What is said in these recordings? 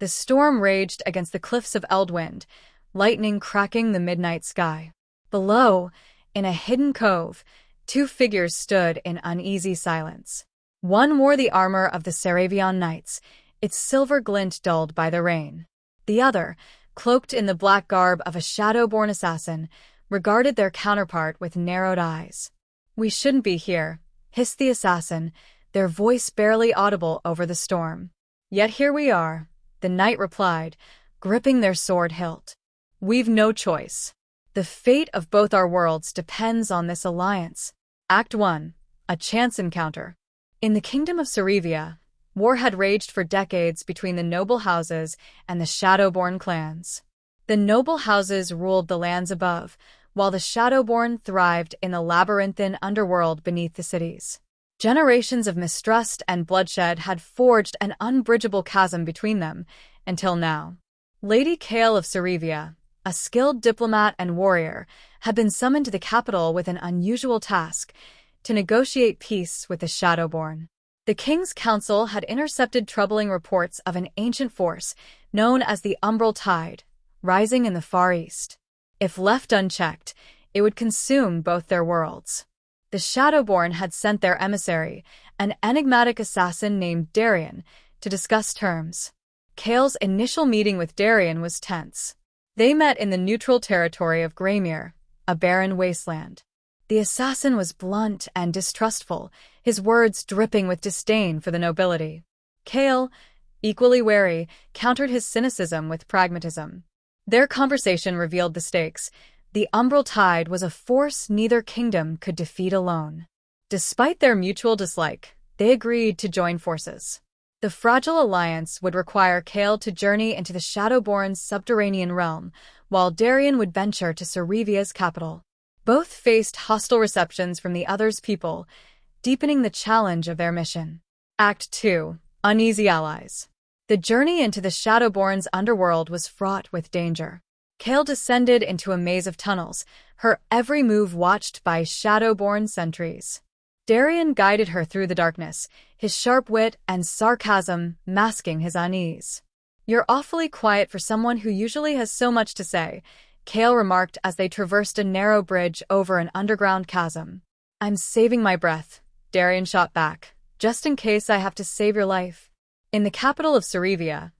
The storm raged against the cliffs of Eldwind, lightning cracking the midnight sky. Below, in a hidden cove, two figures stood in uneasy silence. One wore the armor of the Serevian knights, its silver glint dulled by the rain. The other, cloaked in the black garb of a shadowborn assassin, regarded their counterpart with narrowed eyes. "We shouldn't be here," hissed the assassin, their voice barely audible over the storm. "Yet here we are," the knight replied, gripping their sword hilt. "We've no choice. The fate of both our worlds depends on this alliance." Act 1. A chance encounter. In the kingdom of Serevia, war had raged for decades between the noble houses and the shadowborn clans. The noble houses ruled the lands above, while the shadowborn thrived in the labyrinthine underworld beneath the cities. Generations of mistrust and bloodshed had forged an unbridgeable chasm between them, until now. Lady Kale of Serevia, a skilled diplomat and warrior, had been summoned to the capital with an unusual task: to negotiate peace with the shadowborn. The king's council had intercepted troubling reports of an ancient force known as the Umbral Tide, rising in the Far East. If left unchecked, it would consume both their worlds. The shadowborn had sent their emissary, an enigmatic assassin named Darian, to discuss terms. Kale's initial meeting with Darian was tense. They met in the neutral territory of Greymere, a barren wasteland. The assassin was blunt and distrustful, his words dripping with disdain for the nobility. Kale, equally wary, countered his cynicism with pragmatism. Their conversation revealed the stakes. The Umbral Tide was a force neither kingdom could defeat alone. Despite their mutual dislike, they agreed to join forces. The fragile alliance would require Kale to journey into the Shadowborn's subterranean realm, while Darian would venture to Serevia's capital. Both faced hostile receptions from the other's people, deepening the challenge of their mission. Act 2. Uneasy allies. The journey into the Shadowborn's underworld was fraught with danger. Kale descended into a maze of tunnels, her every move watched by Shadowborn sentries. Darian guided her through the darkness, his sharp wit and sarcasm masking his unease. "You're awfully quiet for someone who usually has so much to say," Kale remarked as they traversed a narrow bridge over an underground chasm. "I'm saving my breath," Darian shot back, "just in case I have to save your life." In the capital of Serevia,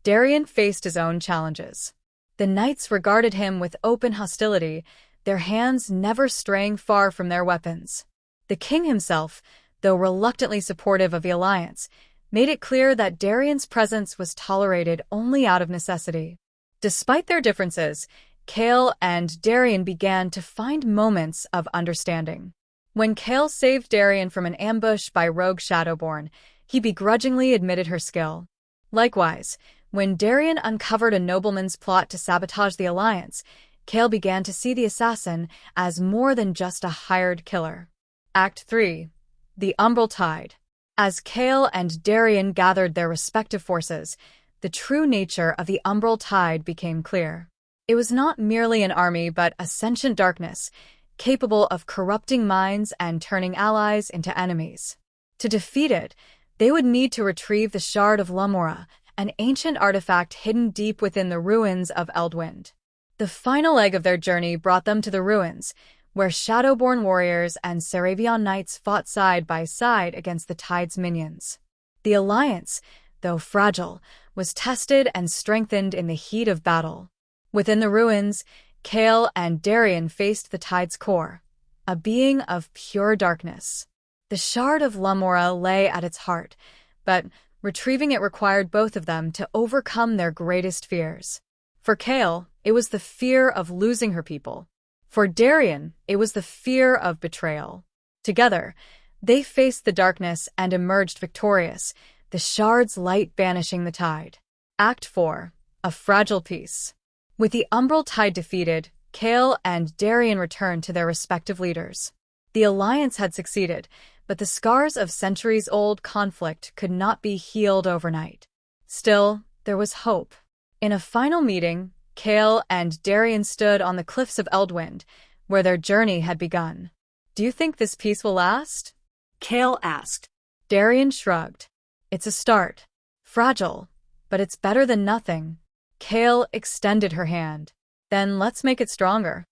Darian faced his own challenges. The knights regarded him with open hostility, their hands never straying far from their weapons. The king himself, though reluctantly supportive of the alliance, made it clear that Darian's presence was tolerated only out of necessity. Despite their differences, Kale and Darian began to find moments of understanding. When Kale saved Darian from an ambush by rogue Shadowborn, he begrudgingly admitted her skill. Likewise, when Darian uncovered a nobleman's plot to sabotage the alliance, Kale began to see the assassin as more than just a hired killer. Act 3. The Umbral Tide. As Kale and Darian gathered their respective forces, the true nature of the Umbral Tide became clear. It was not merely an army but a sentient darkness, capable of corrupting minds and turning allies into enemies. To defeat it, they would need to retrieve the Shard of Lumora, an ancient artifact hidden deep within the ruins of Eldwind. The final leg of their journey brought them to the ruins, where Shadowborn warriors and Serevian knights fought side by side against the Tide's minions. The alliance, though fragile, was tested and strengthened in the heat of battle. Within the ruins, Kale and Darian faced the Tide's core, a being of pure darkness. The Shard of Lumora lay at its heart, but retrieving it required both of them to overcome their greatest fears. For Kale, it was the fear of losing her people. For Darian, it was the fear of betrayal. Together, they faced the darkness and emerged victorious, the Shard's light banishing the Tide. Act 4. A fragile peace. With the Umbral Tide defeated, Kale and Darian returned to their respective leaders. The alliance had succeeded, but the scars of centuries-old conflict could not be healed overnight. Still, there was hope. In a final meeting, Kale and Darian stood on the cliffs of Eldwind, where their journey had begun. "Do you think this peace will last?" Kale asked. Darian shrugged. "It's a start. Fragile, but it's better than nothing. Kale extended her hand. Then let's make it stronger.